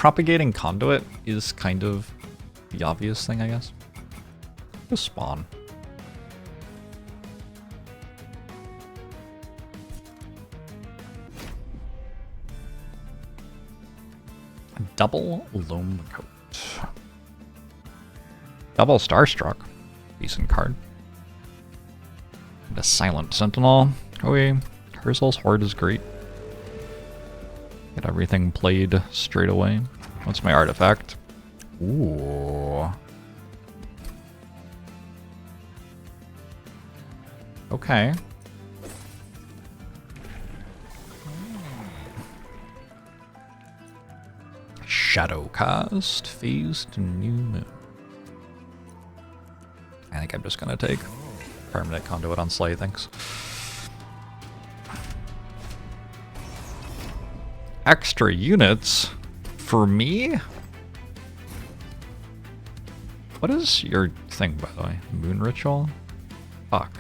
propagating conduit is kind of the obvious thing, I guess. Just spawn. Double loam coat. Double starstruck. Decent card. And a silent sentinel. Okay. Hersel's Horde is great. Get everything played straight away. What's my artifact? Ooh. Okay. Shadowcast, phase to new moon. I think I'm just gonna take permanent conduit on Slay, thanks. Extra units? For me? What is your thing, by the way? Moon Ritual? Fuck.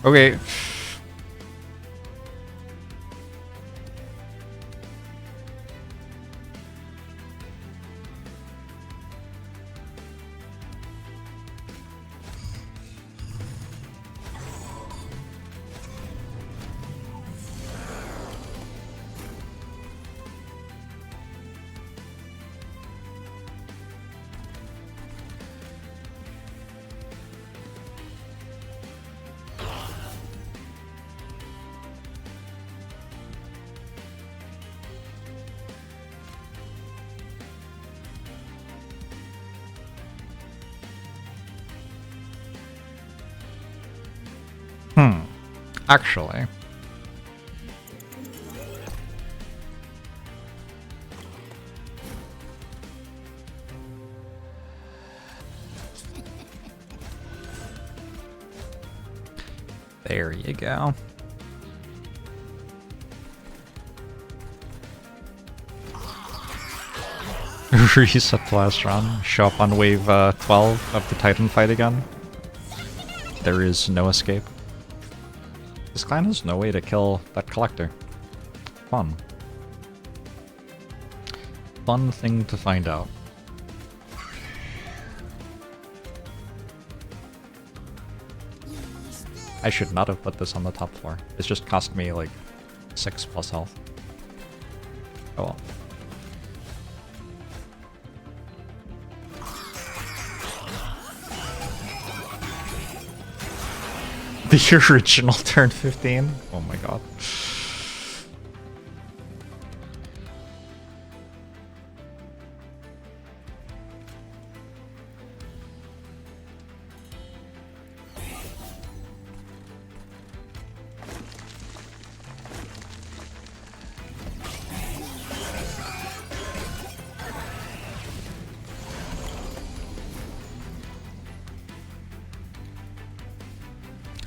Okay. Actually. There you go. Reset the last run. Show up on wave 12 of the Titan fight again. There is no escape. This clan has no way to kill that collector. Fun. Fun thing to find out. I should not have put this on the top floor. It's just cost me like 6 plus health. Oh well. The original turn 15? Oh my god.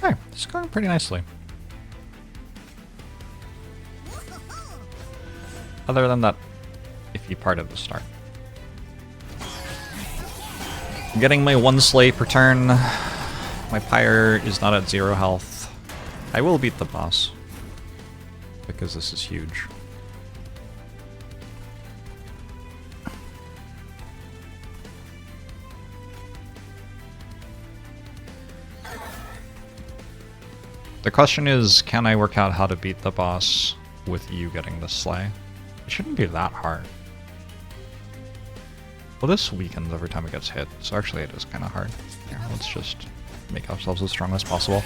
Okay, it's going pretty nicely. Other than that iffy part at the start. I'm getting my 1 slay per turn. My pyre is not at 0 health. I will beat the boss. Because this is huge. The question is, can I work out how to beat the boss with you getting the slay? It shouldn't be that hard. Well, this weakens every time it gets hit, so actually it is kind of hard. Here, let's just make ourselves as strong as possible.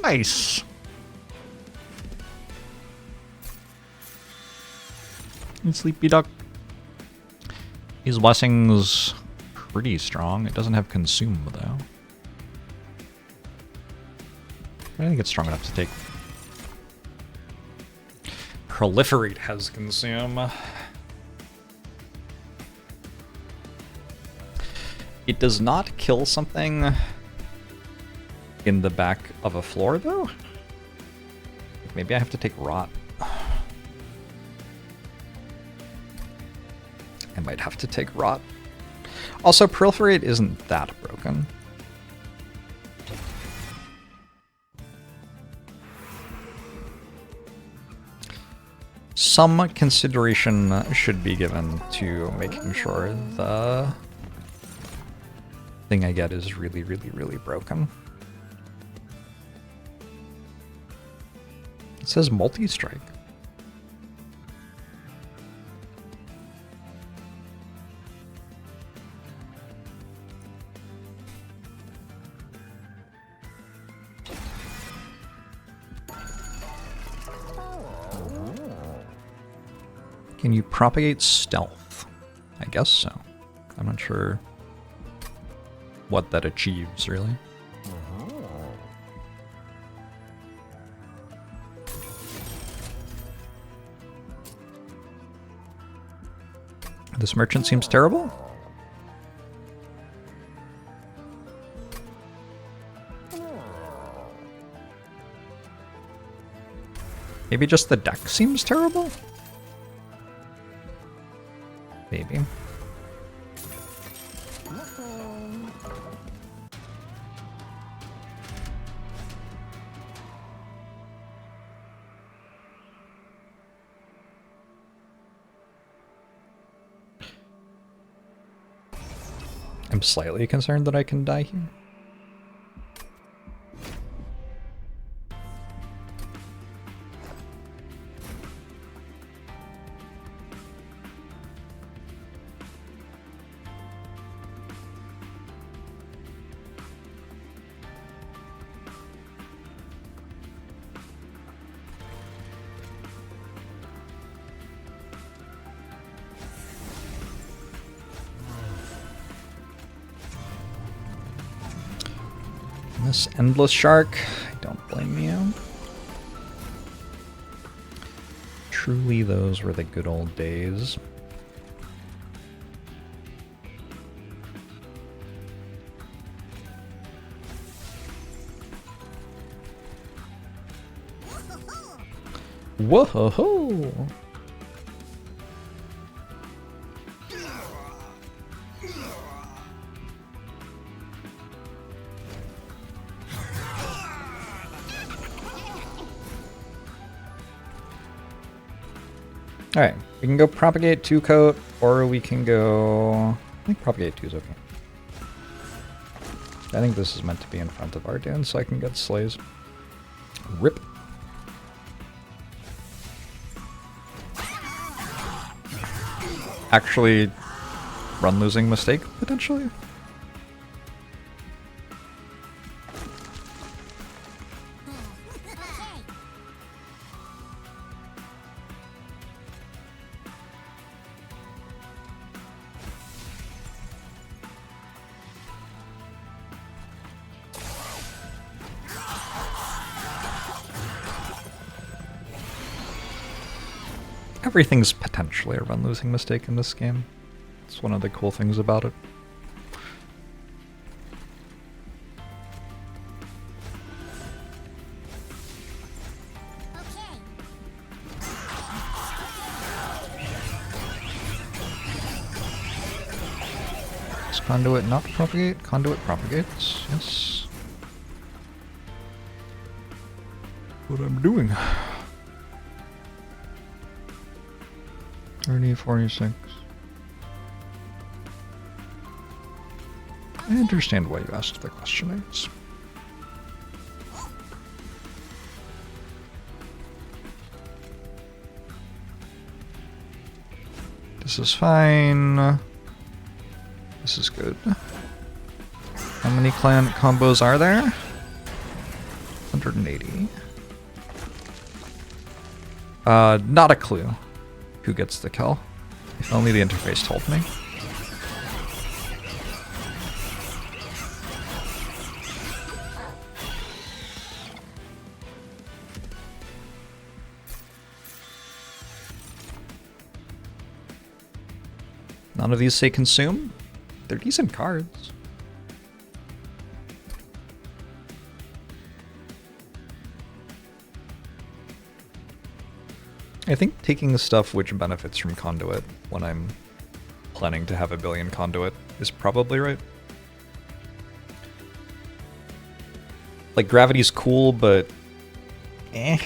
Nice. And Sleepy Duck. His blessing's pretty strong. It doesn't have consume though. I think it's strong enough to take. Proliferate has consume. It does not kill something in the back of a floor, though? Maybe I have to take Rot. I might have to take Rot. Also, Proliferate isn't that broken. Some consideration should be given to making sure the thing I get is really, really, really broken. It says multi-strike. Can you propagate stealth? I guess so. I'm not sure what that achieves, really. This merchant seems terrible. Maybe just the deck seems terrible? Maybe. I'm slightly concerned that I can die here. This endless shark, I don't blame you. Truly, those were the good old days. Whoa-ho-ho! Alright, we can go Propagate 2 coat, or we can go... I think Propagate 2 is okay. I think this is meant to be in front of Arduhn, so I can get Slays. Rip. Actually, run losing mistake, potentially? Everything's potentially a run-losing mistake in this game. It's one of the cool things about it. Does Conduit not propagate? Conduit propagates, yes. What I'm doing. 30-46. I understand why you asked the question, Ace. This is fine. This is good. How many clan combos are there? 180. Not a clue who gets the kill. If only the interface told me. None of these say consume. They're decent cards. I think taking stuff which benefits from conduit when I'm planning to have a billion conduit is probably right. Like, gravity's cool, but eh.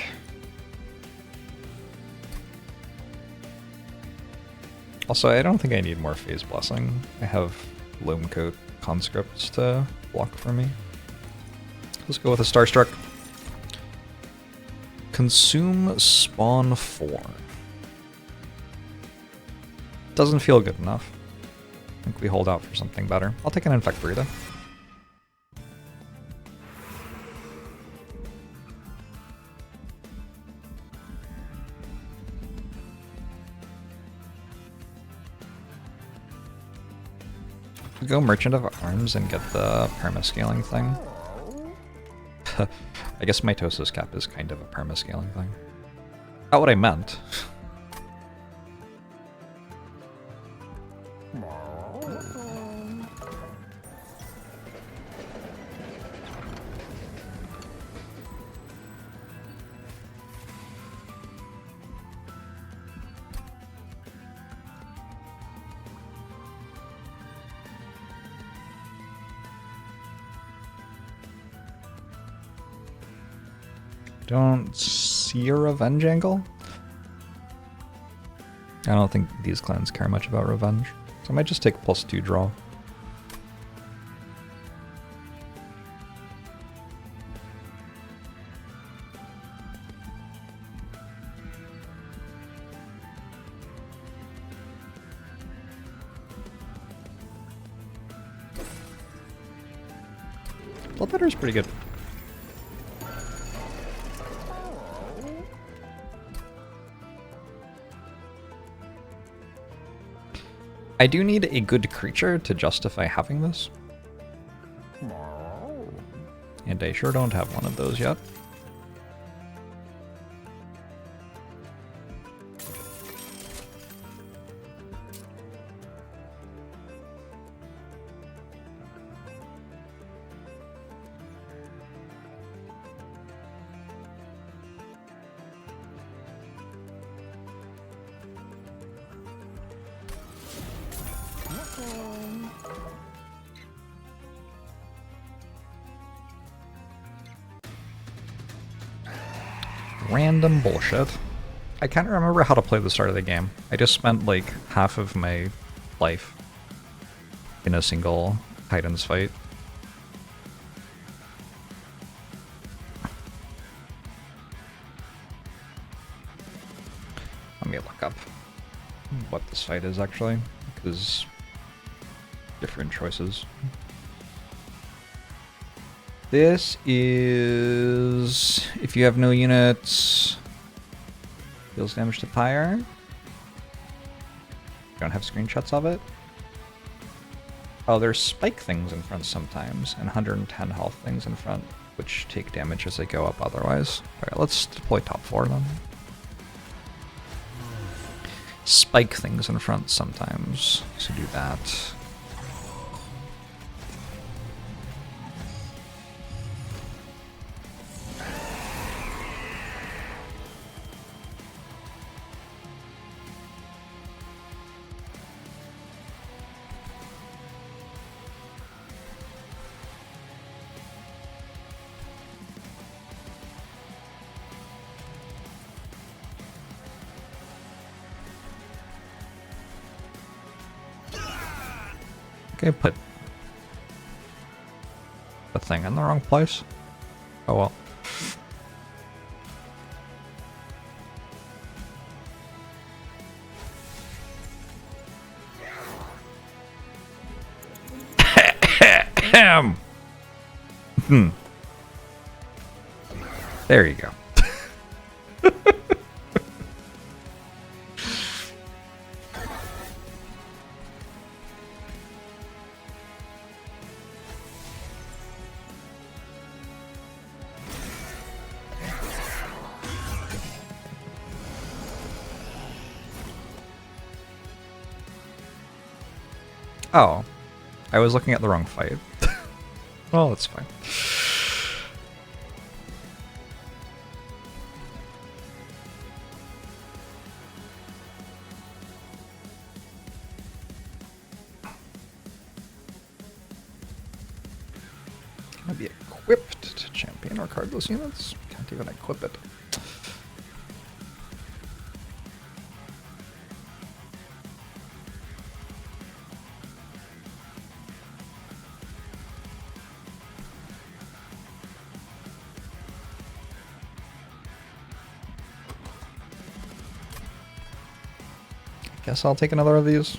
Also, I don't think I need more Phase Blessing. I have Loam Coat conscripts to block for me. Let's go with a Starstruck. Consume Spawn 4. Doesn't feel good enough. I think we hold out for something better. I'll take an Infect Burrito. Go Merchant of Arms and get the permascaling thing. I guess Mitosis Cap is kind of a permascaling thing. Not what I meant. Don't see a revenge angle? I don't think these clans care much about revenge, so I might just take +2 draw. Bloodletter is pretty good. I do need a good creature to justify having this. And I sure don't have one of those yet. Random bullshit. I can't remember how to play the start of the game. I just spent like half of my life in a single Titans fight. Let me look up what this fight is actually, because different choices. This is, if you have no units, deals damage to Pyre. Don't have screenshots of it. Oh, there's spike things in front sometimes, and 110 health things in front, which take damage as they go up otherwise. Alright, let's deploy top 4 then. Spike things in front sometimes, so do that. Okay, put the thing in the wrong place. Oh well. There you go. Oh, I was looking at the wrong fight. Well, that's fine. Equipped. Champion or cardless units. Can't even equip it. Guess I'll take another of these.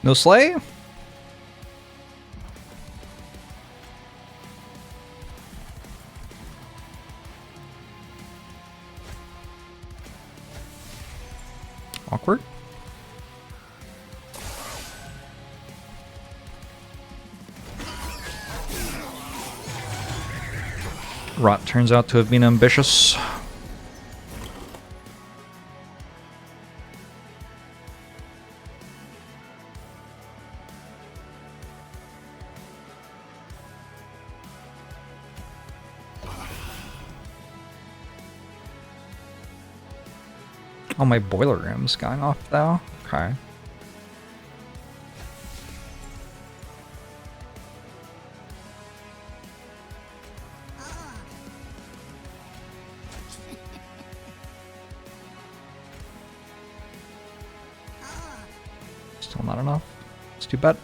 No sleigh? Awkward. Rot turns out to have been ambitious. Oh, my boiler room's going off though? Okay. Still not enough. It's too bad.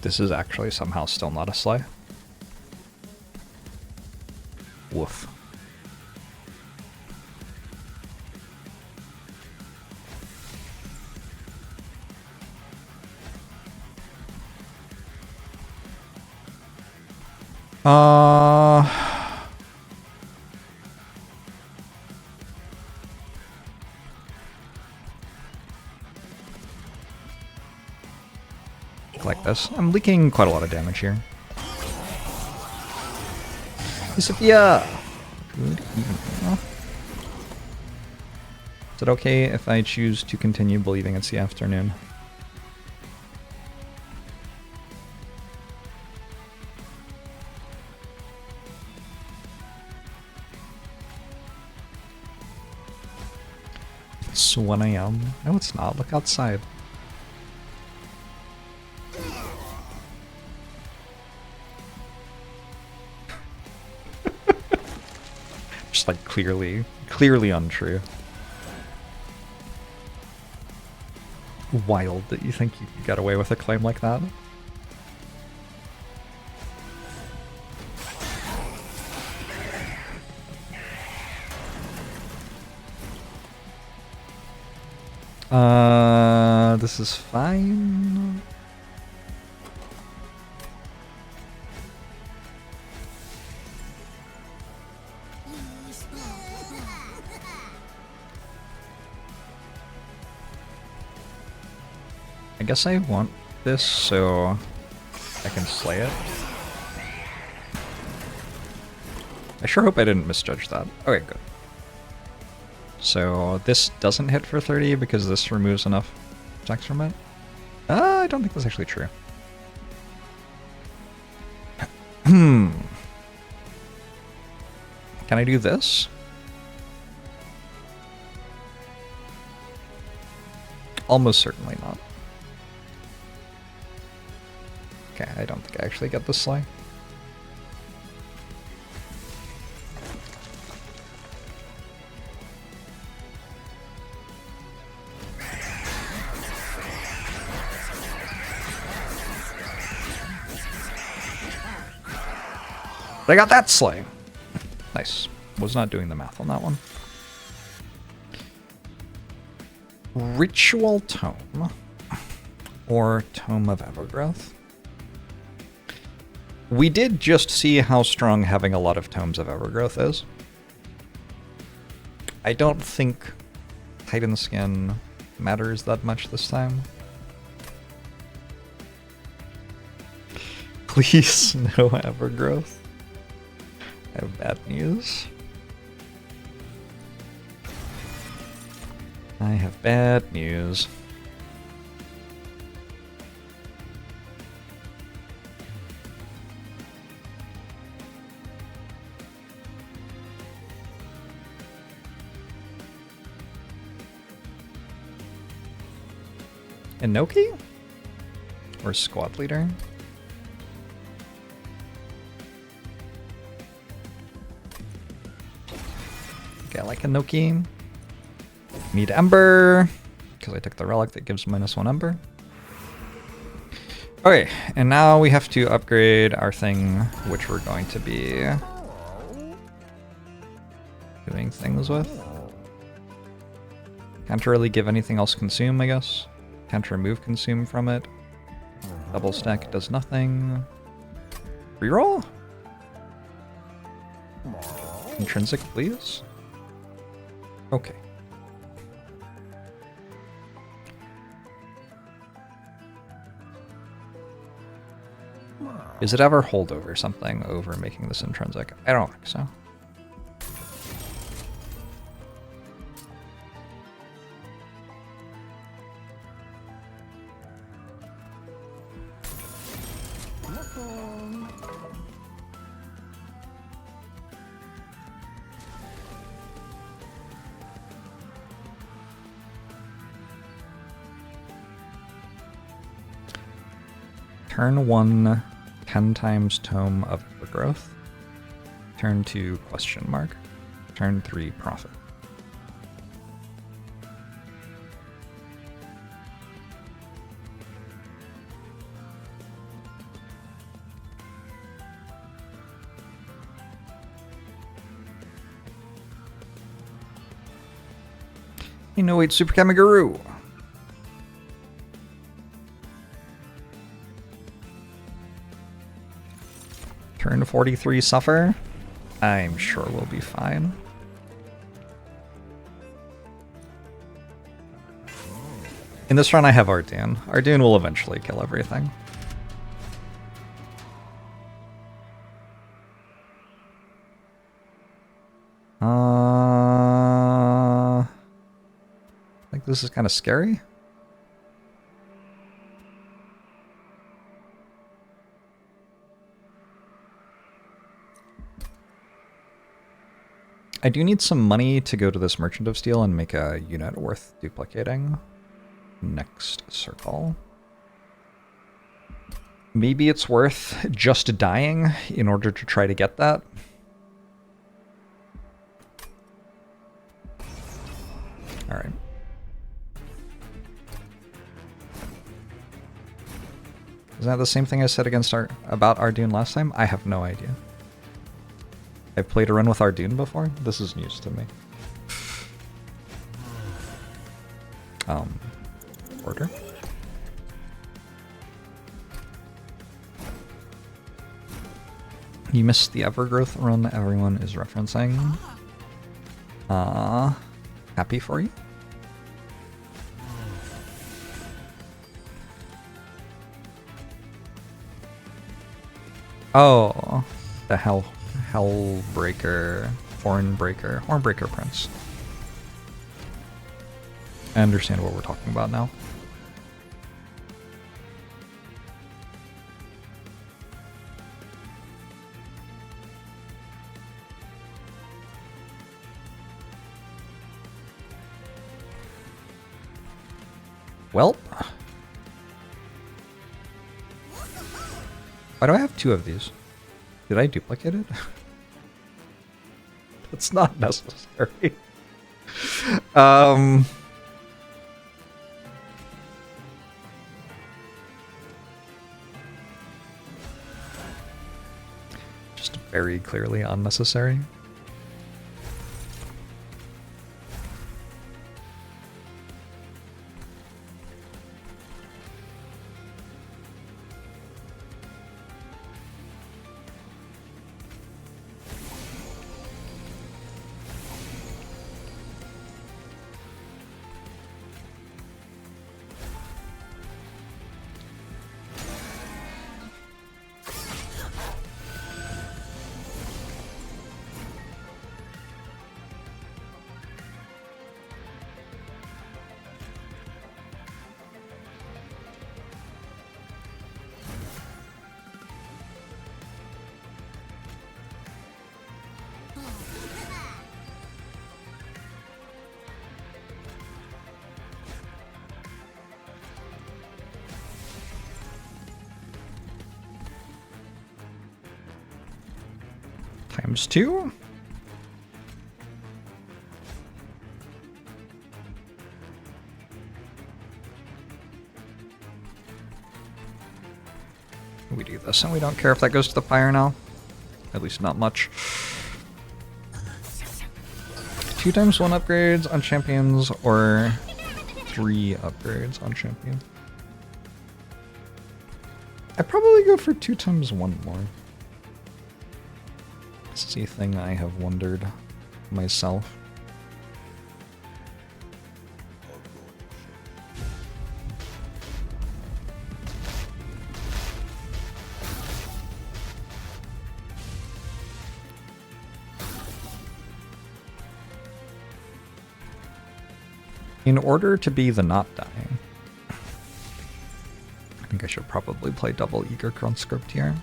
This is actually somehow still not a sleigh. Woof. Like this. I'm leaking quite a lot of damage here. Sophia! Good evening. Is it okay if I choose to continue believing it's the afternoon? It's 1 AM. No, it's not. Look outside. Just like clearly untrue. Wild that you think you can get away with a claim like that. This is fine. I guess I want this so I can slay it. I sure hope I didn't misjudge that. Okay, good. So this doesn't hit for 30 because this removes enough attacks from it? I don't think that's actually true. Can I do this? Almost certainly not. Okay, I don't think I actually get this sleigh. I got that sleigh. Nice. Was not doing the math on that one. Ritual Tome. Or Tome of Evergrowth. We did just see how strong having a lot of Tomes of Evergrowth is. I don't think Titan Skin matters that much this time. Please, no Evergrowth. I have bad news. I have bad news. Inoki? Or squad leader? Okay, I like Inoki. Need Ember, because I took the relic that gives -1 Ember. Okay, and now we have to upgrade our thing, which we're going to be doing things with. Can't really give anything else consume, I guess. Can't remove consume from it. Double stack does nothing. Reroll? Intrinsic, please. Okay. Is it ever holdover something over making this intrinsic? I don't think so. Turn 1, 10 times Tome of Evergrowth. Turn 2, question mark. Turn 3, profit. You know, wait, Super Kamiguru. Turn 43 suffer. I'm sure we'll be fine. In this run I have Arduhn. Arduhn will eventually kill everything. I think this is kind of scary. I do need some money to go to this Merchant of Steel and make a unit worth duplicating. Next circle. Maybe it's worth just dying in order to try to get that. Alright. Is that the same thing I said about Arduhn last time? I have no idea. I've played a run with Arduhn before? This is news to me. Order? You missed the Evergrowth run everyone is referencing. Happy for you? Oh, the Hellbreaker, Hornbreaker Prince. I understand what we're talking about now. Well, why do I have 2 of these? Did I duplicate it? It's not necessary. Just very clearly unnecessary. Times 2. We do this, and we don't care if that goes to the fire now. At least not much. 2 times 1 upgrades on champions, or 3 upgrades on champions. I'd probably go for 2 times 1 more. This is a thing I have wondered myself. In order to be the not dying, I think I should probably play double eager conscript here.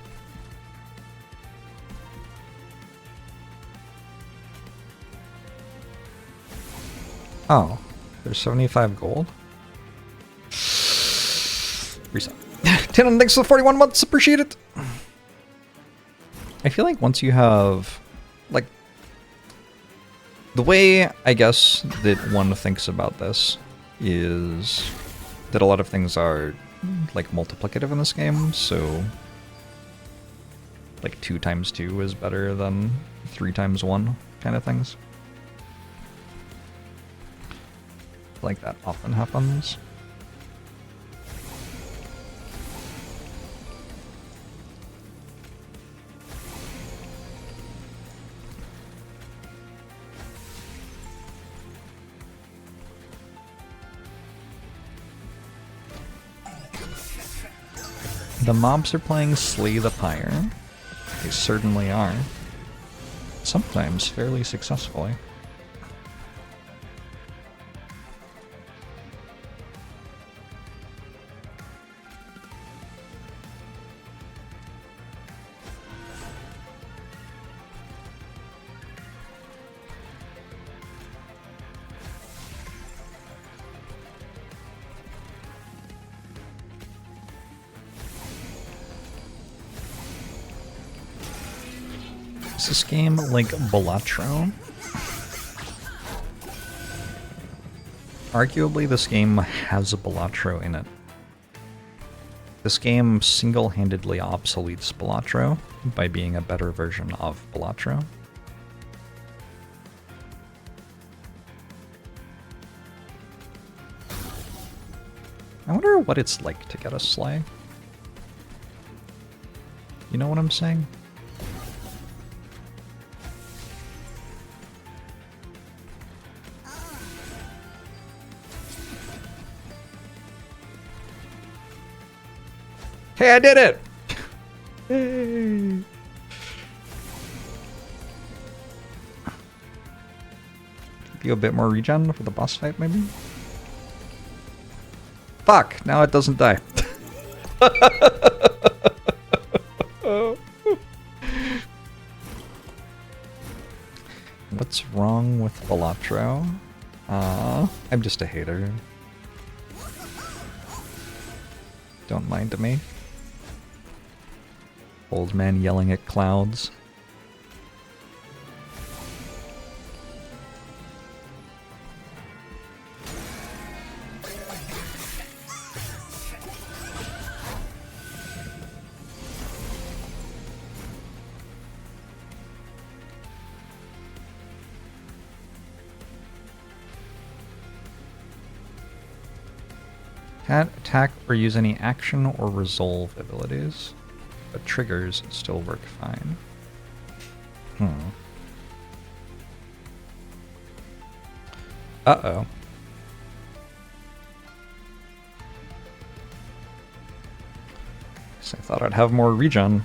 Oh, there's 75 gold. Reset. Tinan, thanks for the 41 months, appreciate it. I feel like once you have, like, the way, I guess, that one thinks about this is that a lot of things are, like, multiplicative in this game, so, like, 2 times 2 is better than 3 times 1 kind of things. Like, that often happens. The mobs are playing Slay the Pyre. They certainly are. Sometimes fairly successfully. Is this game like Balatro? Arguably, this game has a Balatro in it. This game single-handedly obsoletes Balatro by being a better version of Balatro. I wonder what it's like to get a Slay. You know what I'm saying? Hey, I did it! Yay. Give you a bit more regen for the boss fight, maybe? Fuck! Now it doesn't die. What's wrong with Balatro? I'm just a hater. Don't mind me. Old man yelling at clouds. Can't attack or use any action or resolve abilities, but triggers still work fine. Uh-oh. Guess I thought I'd have more regen.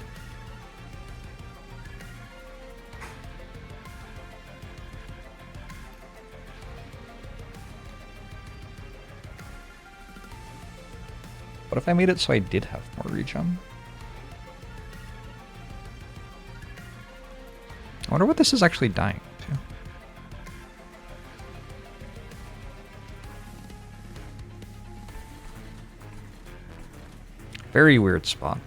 What if I made it so I did have more regen? I wonder what this is actually dying to. Very weird spot.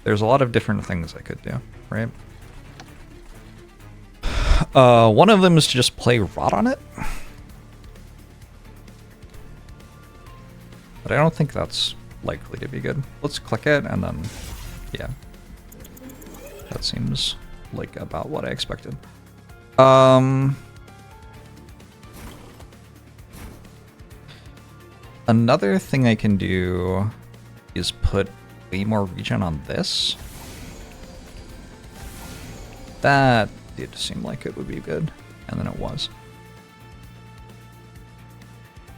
There's a lot of different things I could do, right? One of them is to just play Rot on it. But I don't think that's likely to be good. Let's click it and then, yeah. That seems like about what I expected. Another thing I can do is put way more regen on this. That did seem like it would be good, and then it was.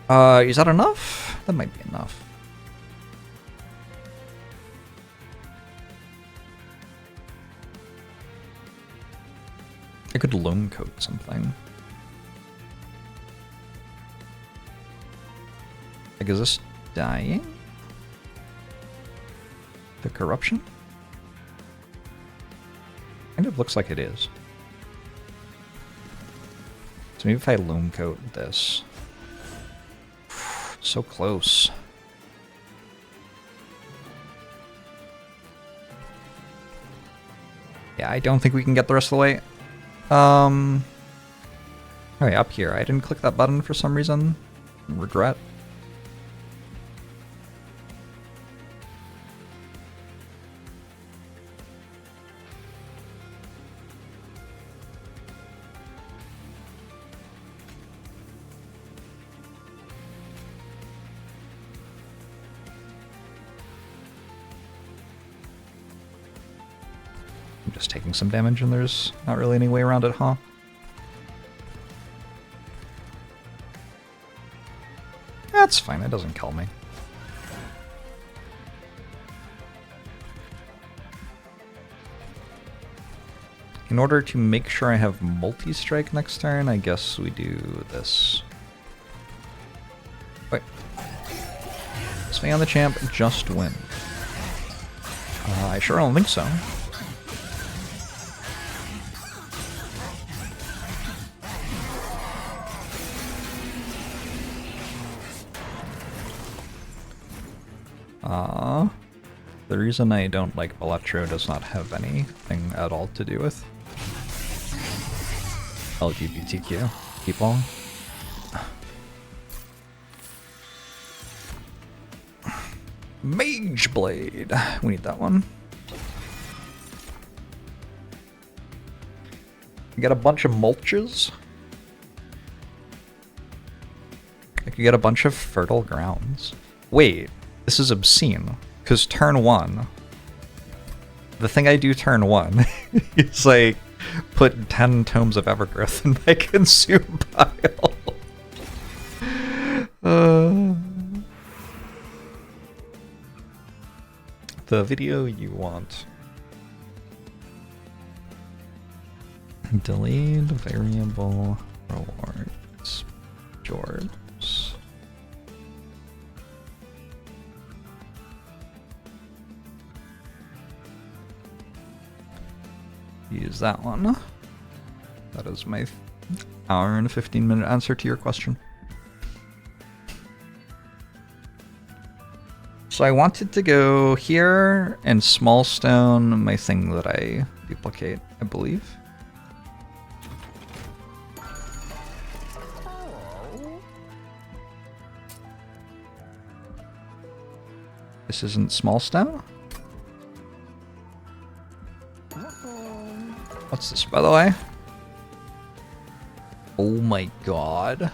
Is that enough? That might be enough. I could loam coat something. Like, is this dying? The corruption? Kind of looks like it is. So maybe if I loam coat this. So close. Yeah, I don't think we can get the rest of the way. Oh yeah, up here. I didn't click that button for some reason. Regret. I'm just taking some damage and there's not really any way around it, huh? That's fine, it doesn't kill me. In order to make sure I have multi-strike next turn, I guess we do this. Wait. Stay on the champ, just win. I sure don't think so. The reason I don't like Electro does not have anything at all to do with LGBTQ people. Mage Blade. We need that one. We got a bunch of mulches. I could get a bunch of fertile grounds. Wait, this is obscene. Because turn 1, the thing I do turn 1 is like put 10 tomes of Evergrowth in my consume pile. The video you want. Delayed variable rewards. Jorbs. Use that one. That is my hour and 15-minute answer to your question. So I wanted to go here and small stone my thing that I duplicate, I believe. This isn't small stone? What's this, by the way? Oh my god.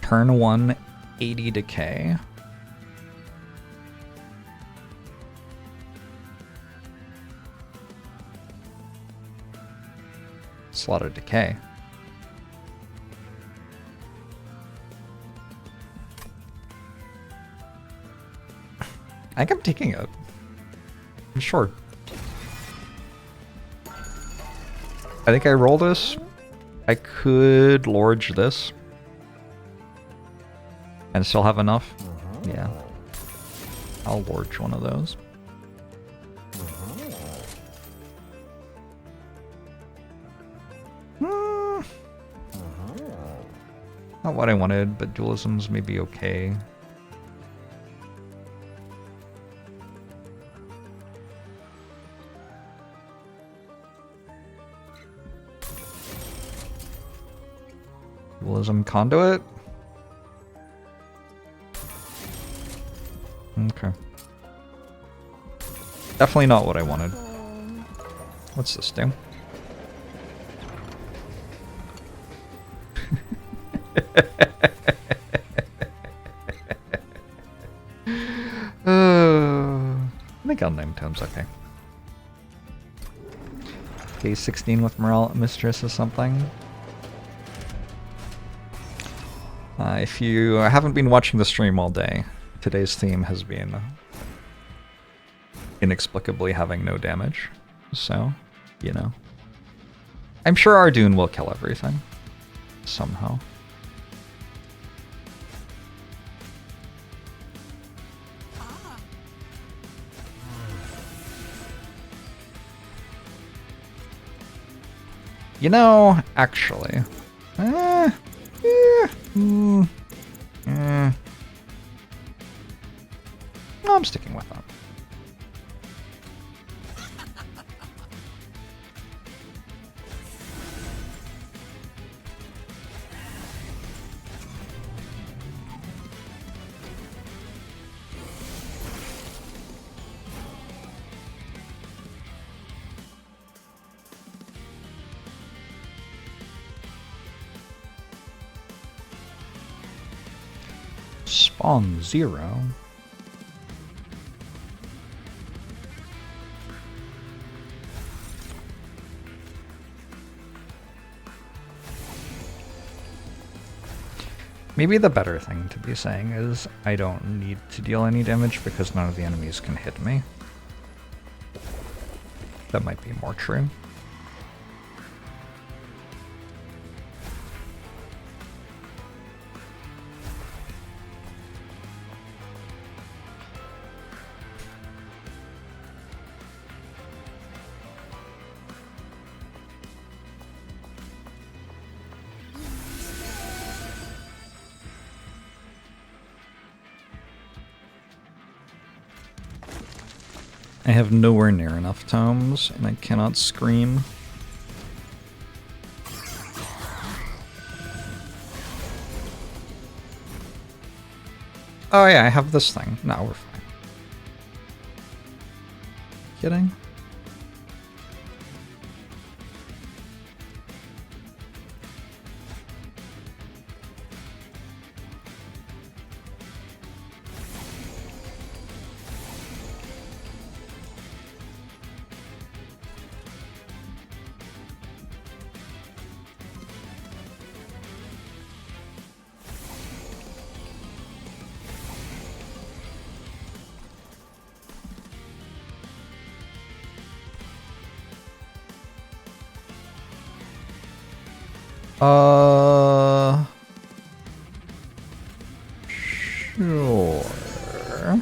Turn 1, 80 decay. It's a lot of decay. I think I'm taking it. Sure. I think I roll this. I could lorge this. And still have enough? Yeah. I'll lorge one of those. Not what I wanted, but dualisms may be okay. Dualism conduit? Okay. Definitely not what I wanted. What's this do? I think Unnamed Tome's okay. Okay, 16 with Morale Mistress or something. If you haven't been watching the stream all day, today's theme has been inexplicably having no damage. So, you know. I'm sure Arduhn will kill everything. Somehow. You know, actually. No, I'm sticking with that. Spawn 0. Maybe the better thing to be saying is I don't need to deal any damage because none of the enemies can hit me. That might be more true. I have nowhere near enough tomes, and I cannot scream. Oh yeah, I have this thing. No, we're fine. Kidding? Sure.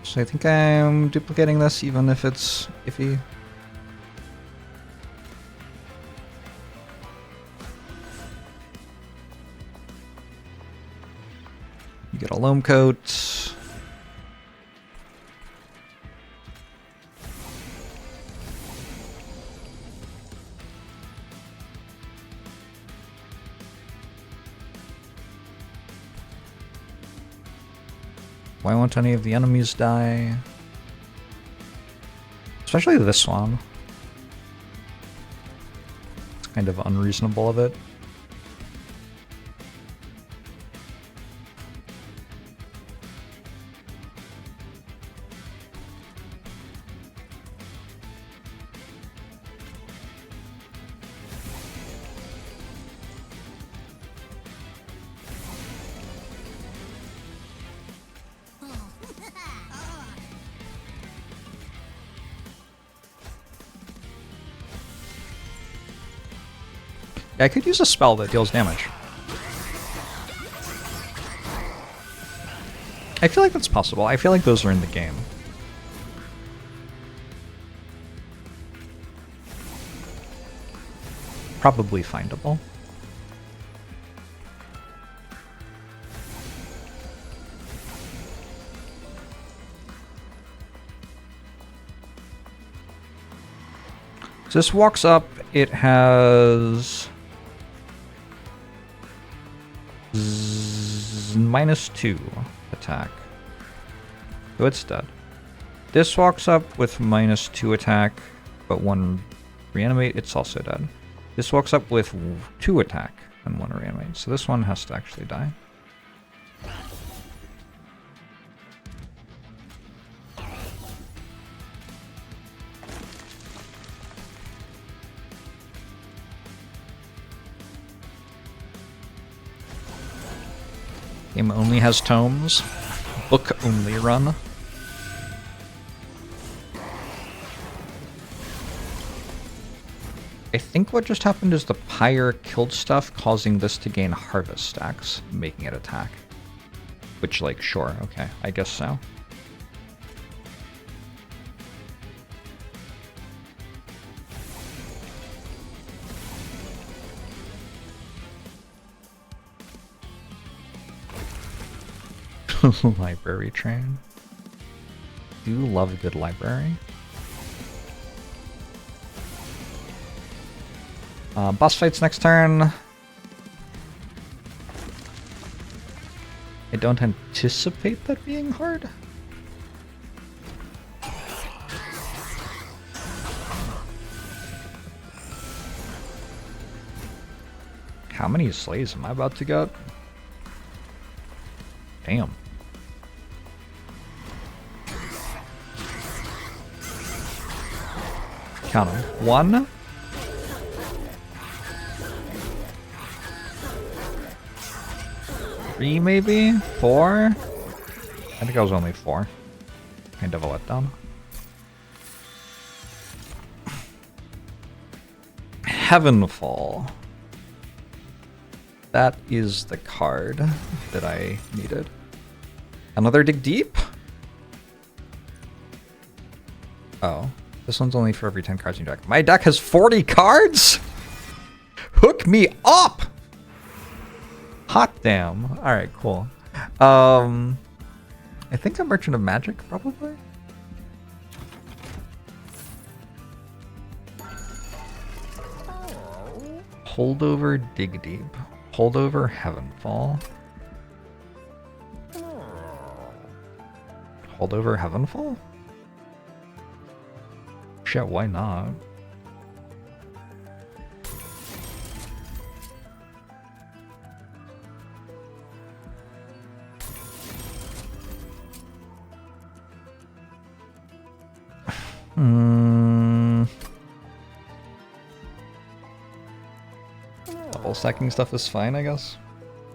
So I think I'm duplicating this even if it's iffy. You get a loam coat. Why won't any of the enemies die? Especially this one. It's kind of unreasonable of it. Yeah, I could use a spell that deals damage. I feel like that's possible. I feel like those are in the game. probably findable. So this walks up, it has -2 attack. So it's dead. This walks up with -2 attack, but 1 reanimate, it's also dead. This walks up with 2 attack and 1 reanimate, so this one has to actually die. Game only has tomes. Book only run. I think what just happened is the pyre killed stuff, causing this to gain harvest stacks, making it attack. Which, like, sure, okay, I guess so. Library train. Do love a good library. Boss fights next turn. I don't anticipate that being hard. How many slays am I about to get? Damn. Count them. 1. 3 maybe? 4? I think I was only 4. Kind of a letdown. Heavenfall. That is the card that I needed. Another dig deep? Oh. This one's only for every 10 cards in your deck. My deck has 40 cards? Hook me up! Hot damn. Alright, cool. I think a Merchant of Magic, probably? Holdover Dig Deep. Holdover Heavenfall. Holdover Heavenfall? Shit, why not? Double stacking stuff is fine, I guess.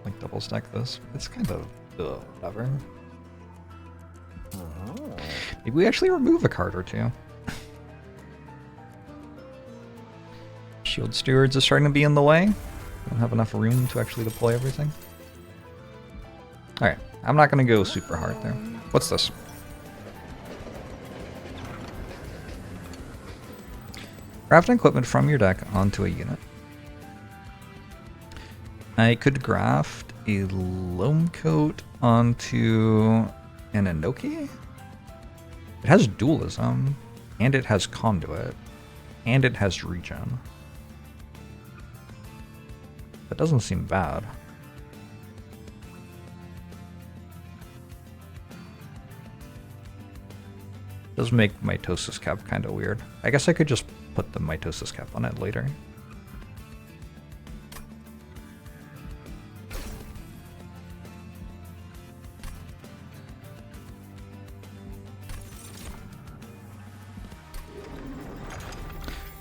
Like double stack this. It's kind of whatever. Maybe we actually remove a card or two. Shield Stewards is starting to be in the way. Don't have enough room to actually deploy everything. Alright, I'm not gonna go super hard there. What's this? Craft equipment from your deck onto a unit. I could graft a Loam Coat onto an Inoki. It has dualism, and it has conduit, and it has regen. That doesn't seem bad. Does make Mitosis Cap kind of weird. I guess I could just put the Mitosis Cap on it later.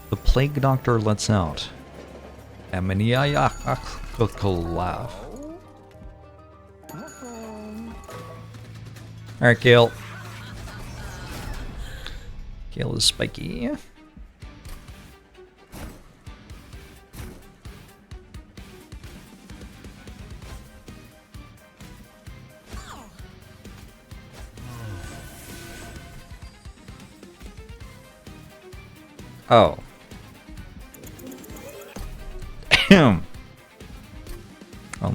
The Plague Doctor lets out. Laugh. Alright, Gale. Gale is spiky. Oh. Only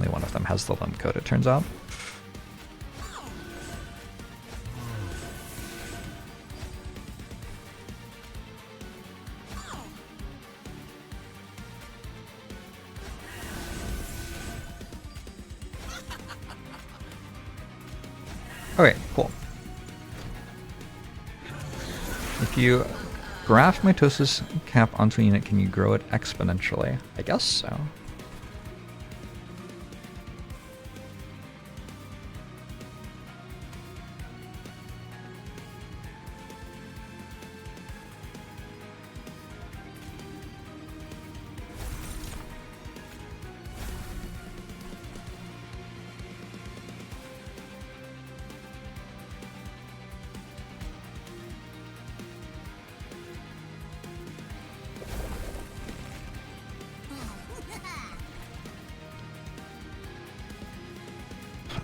one of them has the limb code, it turns out. Okay, cool. If you graft mitosis cap onto a unit, can you grow it exponentially? I guess so.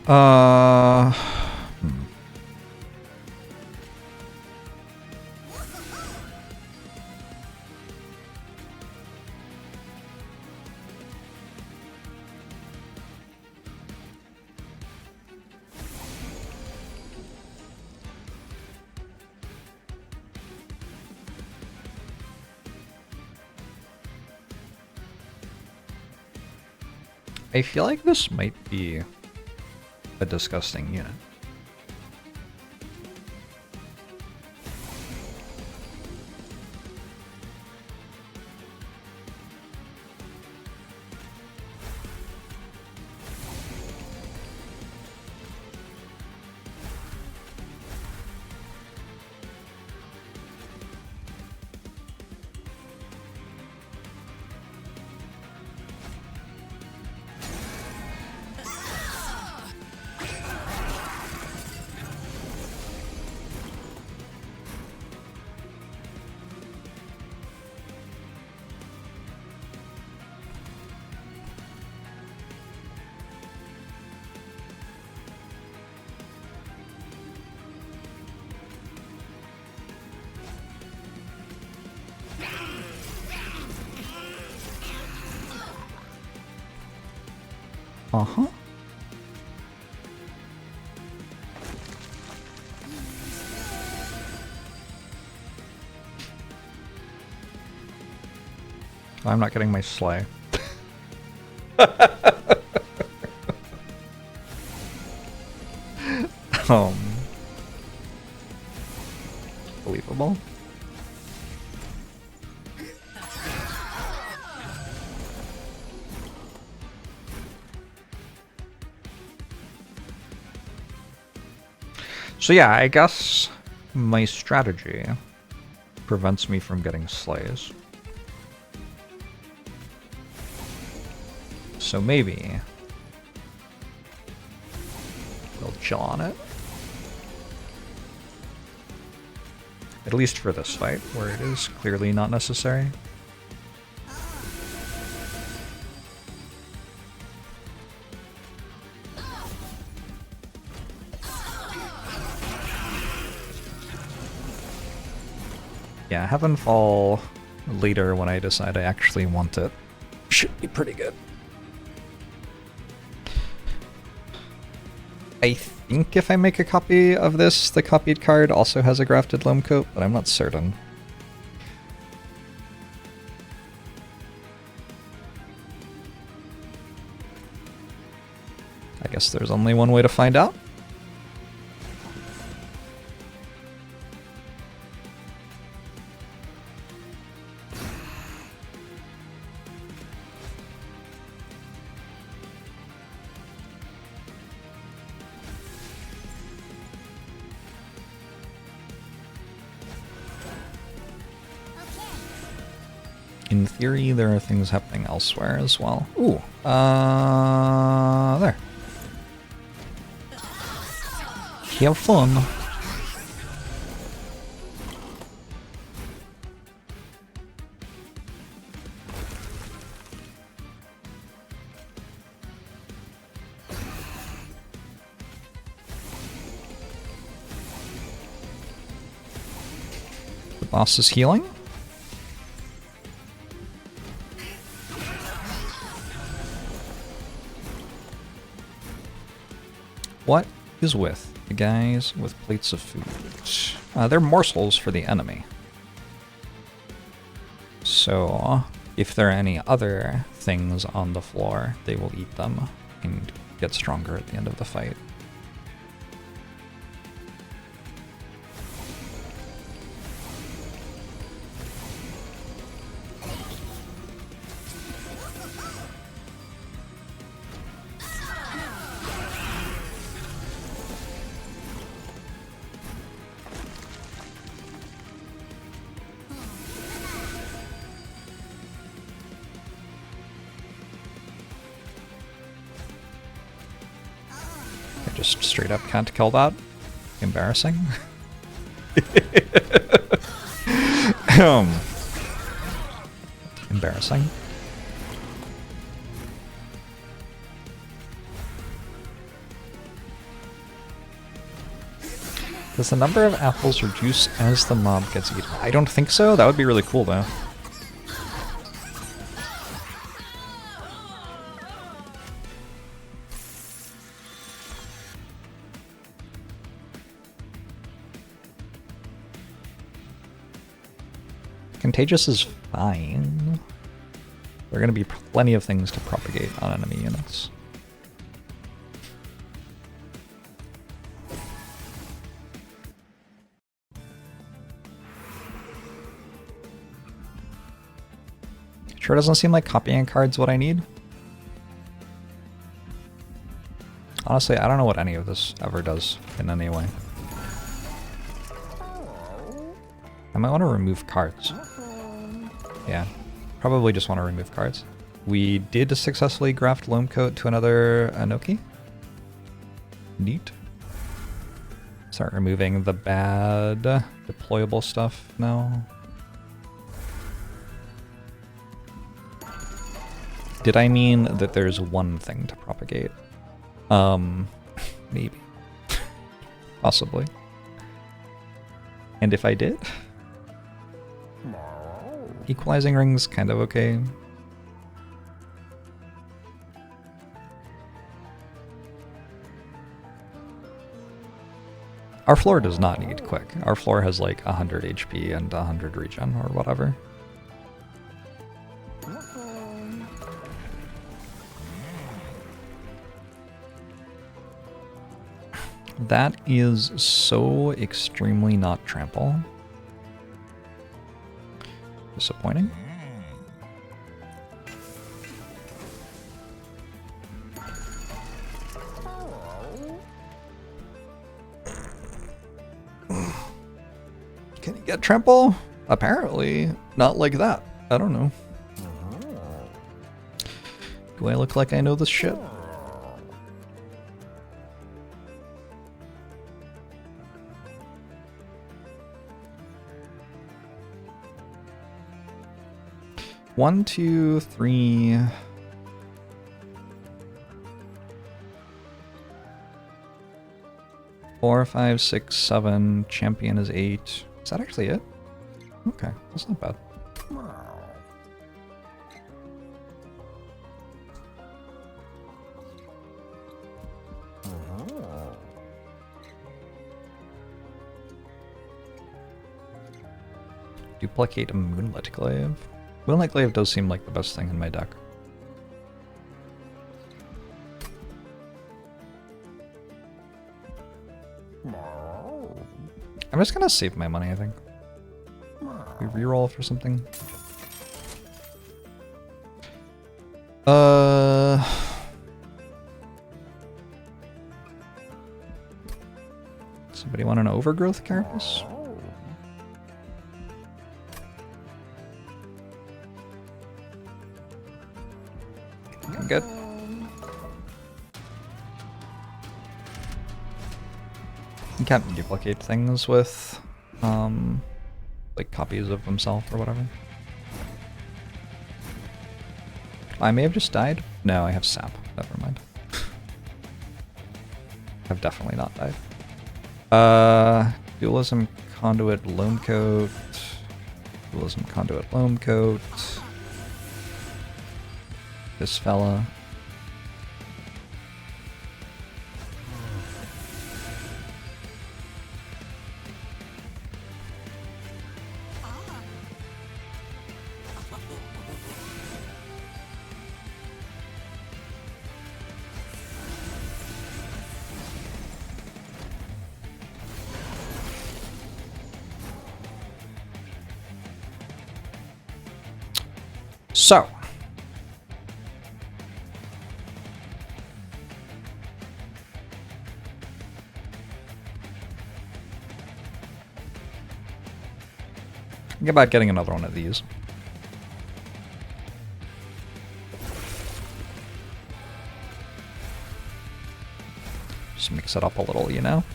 Hmm. I feel like this might be a disgusting unit. Uh-huh. I'm not getting my sleigh. Believable. So yeah, I guess my strategy prevents me from getting slays. So maybe we'll chill on it. At least for this fight, where it is clearly not necessary. Yeah, Heaven Fall later when I decide I actually want it should be pretty good. I think if I make a copy of this, the copied card also has a grafted limb coat, but I'm not certain. I guess there's only one way to find out. In theory, there are things happening elsewhere as well. Ooh, there. Have fun. The boss is healing. What is with the guys with plates of food? They're morsels for the enemy. So, if there are any other things on the floor, they will eat them and get stronger at the end of the fight. I just straight up can't kill that. Embarrassing. Embarrassing. Does the number of apples reduce as the mob gets eaten? I don't think so. That would be really cool though. Contagious is fine. There are going to be plenty of things to propagate on enemy units. Sure doesn't seem like copying cards what I need. Honestly, I don't know what any of this ever does in any way. I might want to remove cards. Yeah, probably just want to remove cards. We did successfully graft Loamcoat to another Anoki. Neat. Start removing the bad deployable stuff now. Did I mean that there's one thing to propagate? Maybe. Possibly. And if I did? Equalizing ring's kind of okay. Our floor does not need quick. Our floor has like 100 HP and 100 regen or whatever. That is so extremely not trample. Disappointing. Can you get trample? Apparently, not like that. I don't know. Do I look like I know this shit? One, two, three. 4, 5, 6, 7. Champion is 8. Is that actually it? Okay, that's not bad. Duplicate a Moonlit Glaive. Moonlight Glaive does seem like the best thing in my deck. I'm just gonna save my money, I think. We reroll for something. Somebody want an Overgrowth Carapace? Good. You can't duplicate things with, like copies of himself or whatever. I may have just died. No, I have sap. Never mind. I've definitely not died. Dualism Conduit Loamcoat. Dualism Conduit Loamcoat. This fella. So. Think about getting another one of these. Just mix it up a little, you know?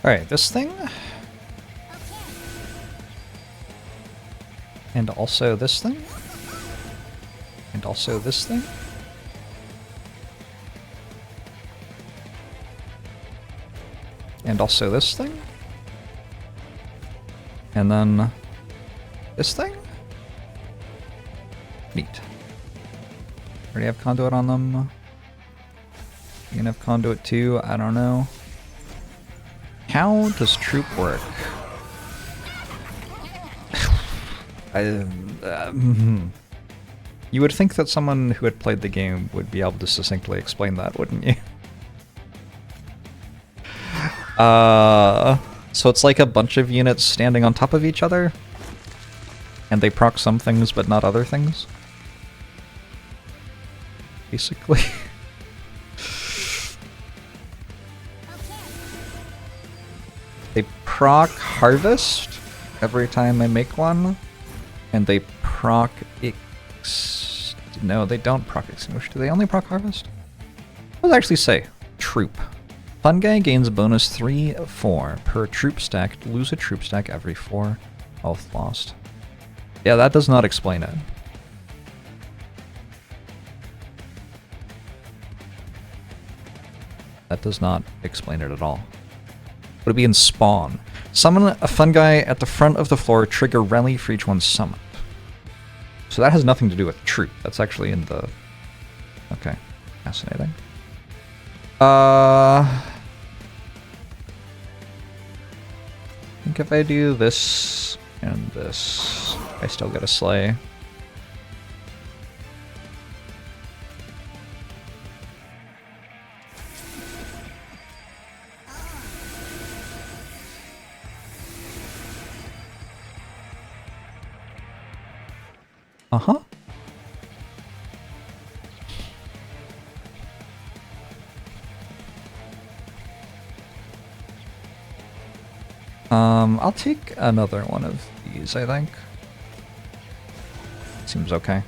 Alright, this thing. And also this thing. And also this thing. And also this thing. And then this thing. Neat. Already have conduit on them. You can have conduit too, I don't know. How does troop work? You would think that someone who had played the game would be able to succinctly explain that, wouldn't you? So it's like a bunch of units standing on top of each other, and they proc some things but not other things? Basically. They proc harvest every time I make one, and they proc no, they don't proc extinguish. Do they only proc harvest? What does it actually say? Troop. Fun guy gains bonus 3/4 per troop stack. Lose a troop stack every 4 health lost. Yeah, that does not explain it. That does not explain it at all. Would it be in spawn? Summon a fun guy at the front of the floor, trigger rally for each one summoned. So that has nothing to do with troop. That's actually in the... Okay. Fascinating. I think if I do this and this, I still get a sleigh. Uh-huh. I'll take another one of these, I think. Seems okay.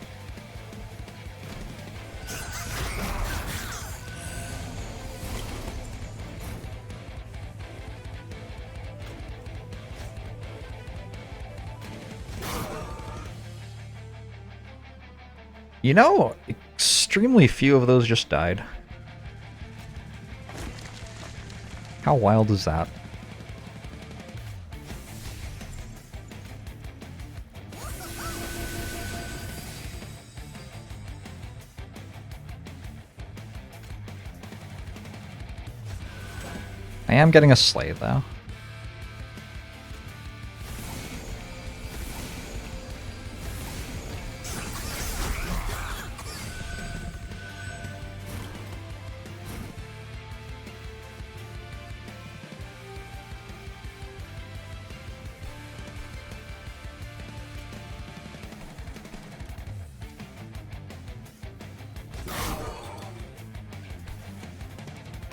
You know, extremely few of those just died. How wild is that? I am getting a sleigh, though.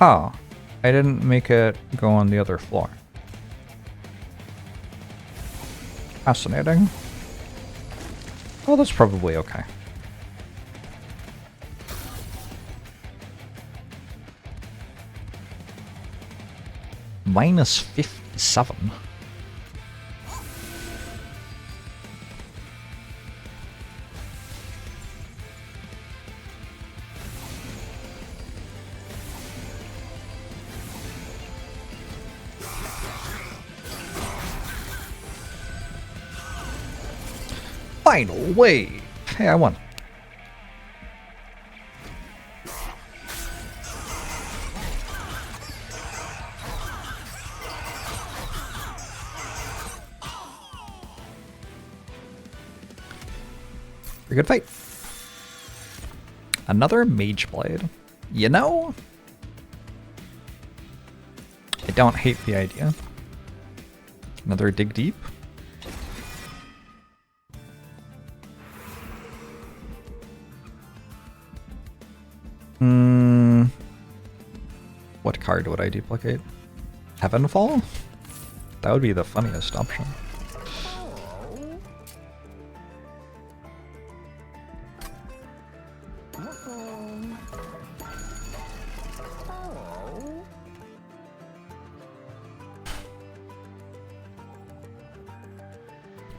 Oh, I didn't make it go on the other floor. Fascinating. Oh, that's probably okay. Minus 57. Final wave. Hey, I won. Pretty good fight. Another Mage Blade. You know, I don't hate the idea. Another Dig Deep. What card would I duplicate? Heavenfall? That would be the funniest option.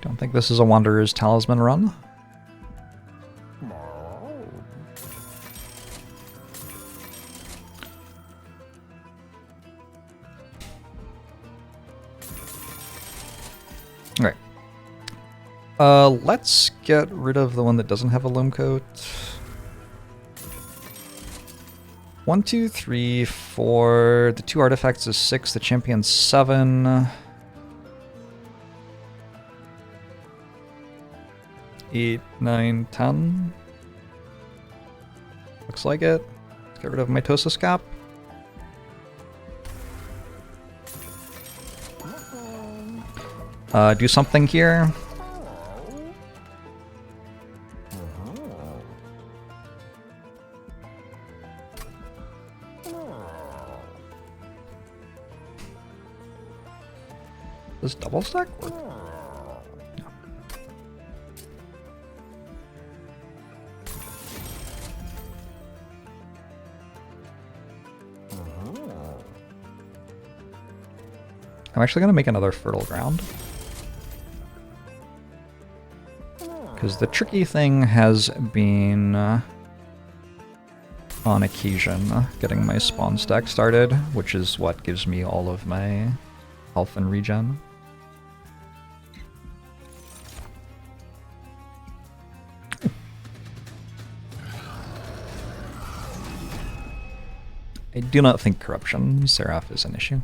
Don't think this is a Wanderer's Talisman run. Alright. Let's get rid of the one that doesn't have a loam coat. 1, 2, 3, 4. The 2 artifacts is 6. The champion's 7. 8, 9, 10. Looks like it. Let's get rid of my Tosascap. Do something here. Does double stack work? No. I'm actually going to make another Fertile Ground. Because the tricky thing has been, on occasion, getting my spawn stack started, which is what gives me all of my health and regen. I do not think Corruption Seraph is an issue.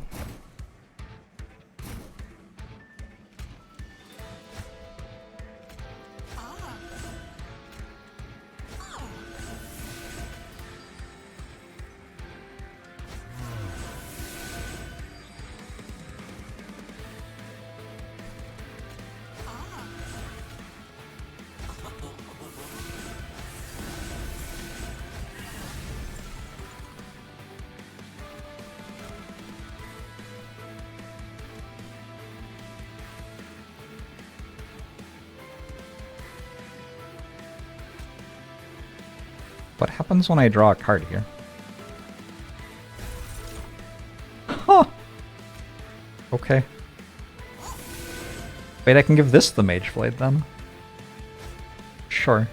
What happens when I draw a card here? Huh! Okay. Wait, I can give this the Mage Blade then? Sure.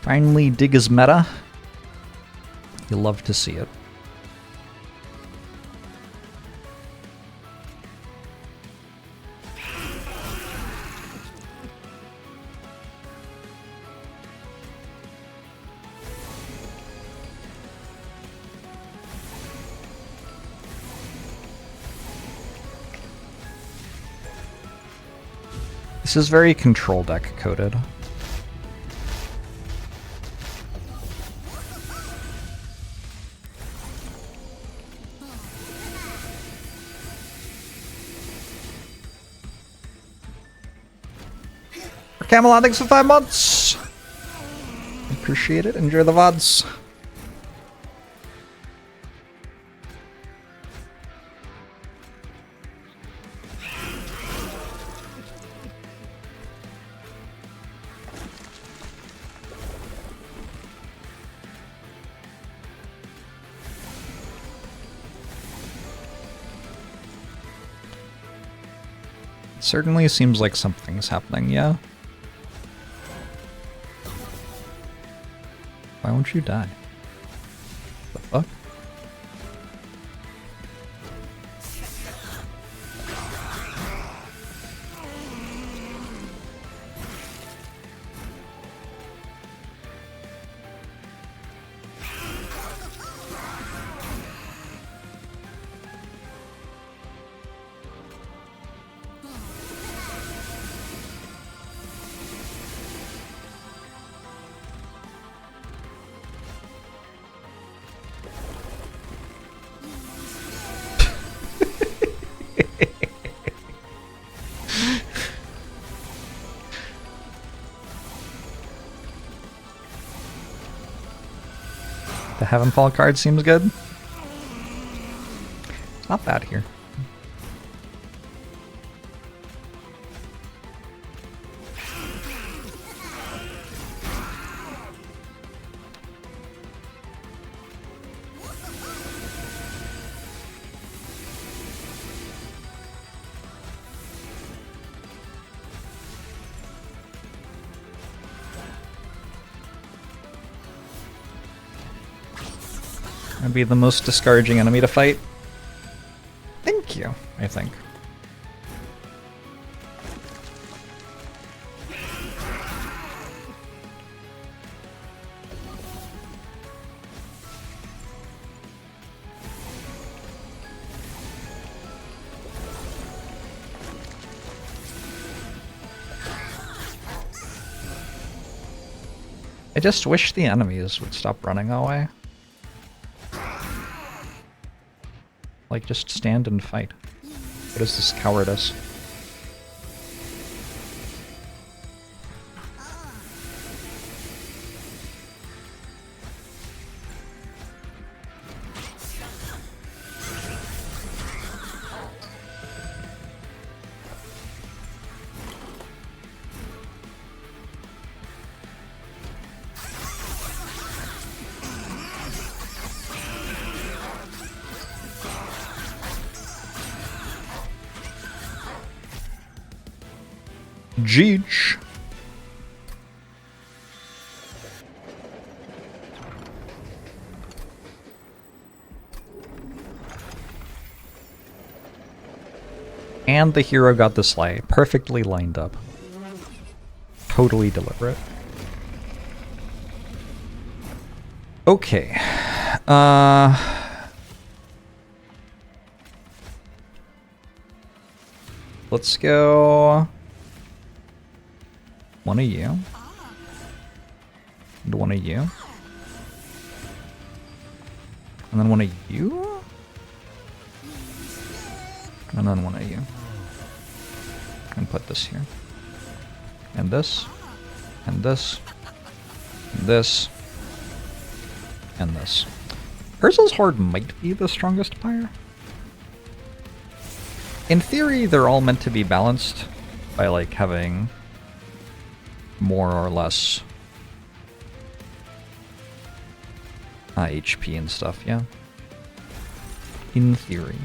Finally, Dig is meta. You love to see it. This is very control deck coded. Camelot, thanks for 5 months. Appreciate it. Enjoy the VODs. Certainly seems like something's happening, yeah? Why won't you die? The fuck? The Heavenfall card seems good. It's not bad here. That'd be the most discouraging enemy to fight. Thank you, I think. I just wish the enemies would stop running away. Like, just stand and fight. What is this cowardice? Jeech. And the hero got the sleigh. Perfectly lined up. Totally deliberate. Okay. Let's go... one of you. And one of you. And then one of you? And then one of you. And put this here. And this. And this. And this. And this. Urza's Horde might be the strongest pyre. In theory, they're all meant to be balanced by, like, having more or less HP and stuff, yeah. In theory.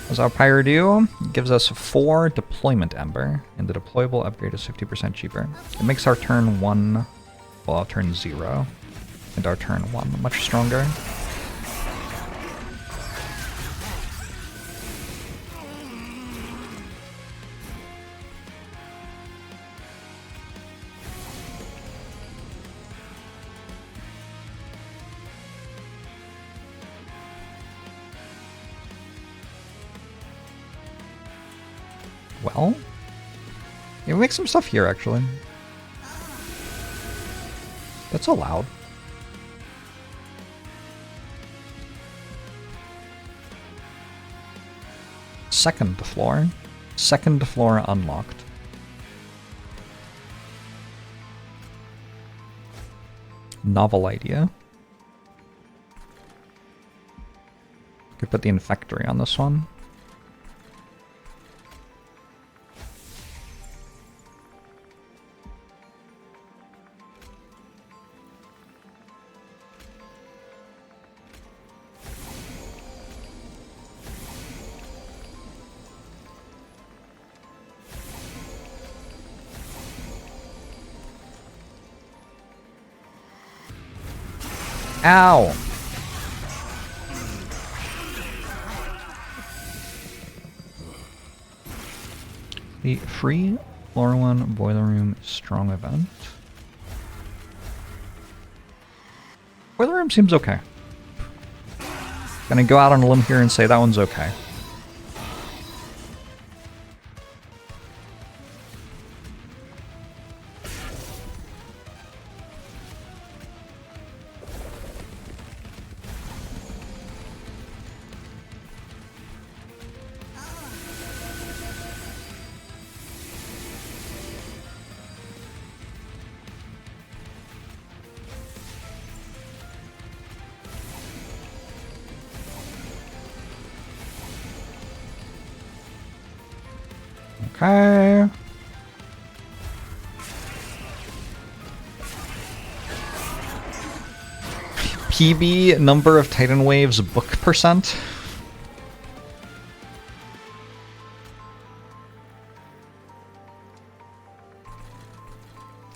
What's our pyre do? It gives us 4 deployment ember, and the deployable upgrade is 50% cheaper. It makes our turn 1, well, our turn 0, and our turn 1 much stronger. Well, yeah, we make some stuff here, actually. That's allowed. Second floor. Second floor unlocked. Novel idea. Could put the infectory on this one. Ow! The free floor 1 boiler room strong event. Boiler room seems okay. Gonna go out on a limb here and say that one's okay. Okay. PB number of Titan waves book percent.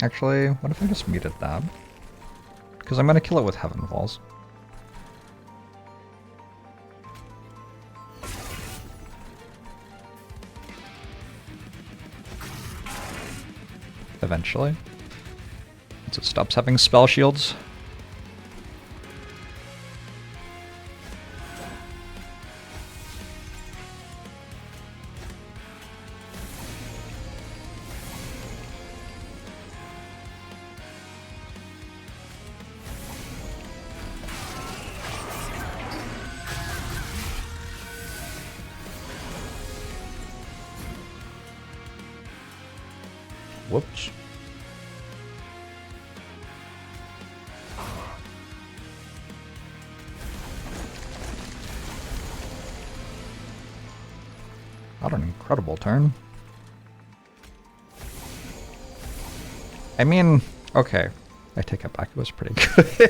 Actually, what if I just muted that? Because I'm gonna kill it with Heaven Falls. Eventually. Once it stops having spell shields. Whoops. What an incredible turn. I mean, okay. I take it back. It was pretty good.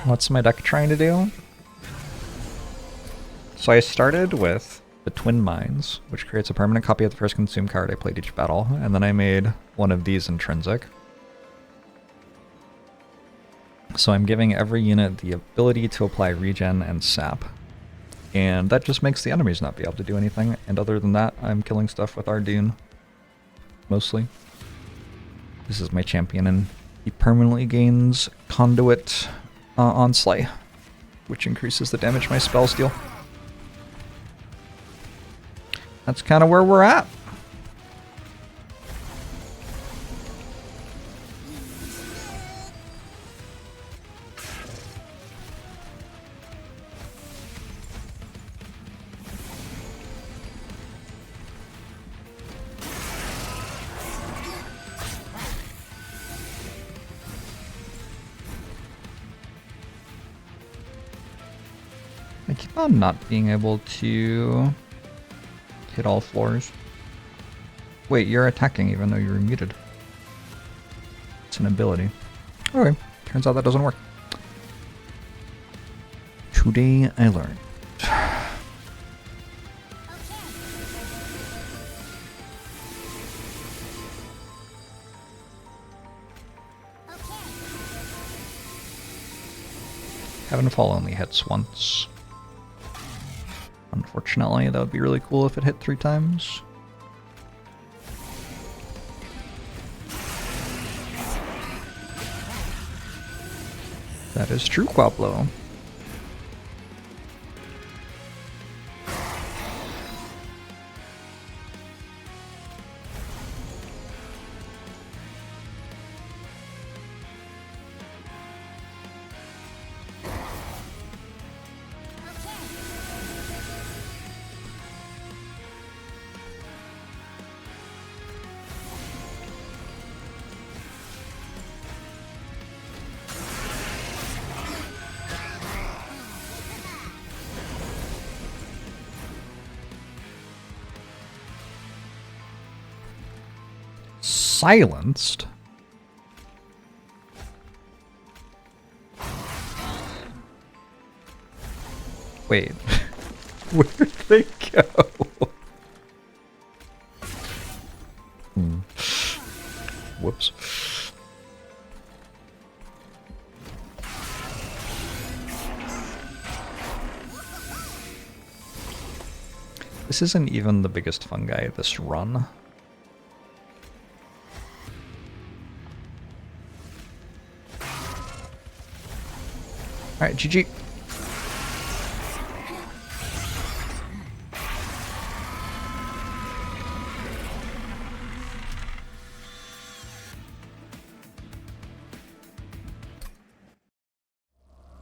What's my deck trying to do? So I started with the Twin Mines, which creates a permanent copy of the first consumed card I played each battle, and then I made one of these intrinsic. So I'm giving every unit the ability to apply regen and sap. And that just makes the enemies not be able to do anything, and other than that, I'm killing stuff with Arduhn. Mostly. This is my champion, and he permanently gains Conduit Onslay, which increases the damage my spells deal. That's kind of where we're at. I keep on not being able to hit all floors. Wait, you're attacking even though you're muted. It's an ability. Okay, turns out that doesn't work. Today I learned. Heavenfall only hits once. Unfortunately, that would be really cool if it hit 3 times. That is true, Quaplo. Silenced? Wait. Where'd they go? Whoops. This isn't even the biggest fungi this run. Alright, GG.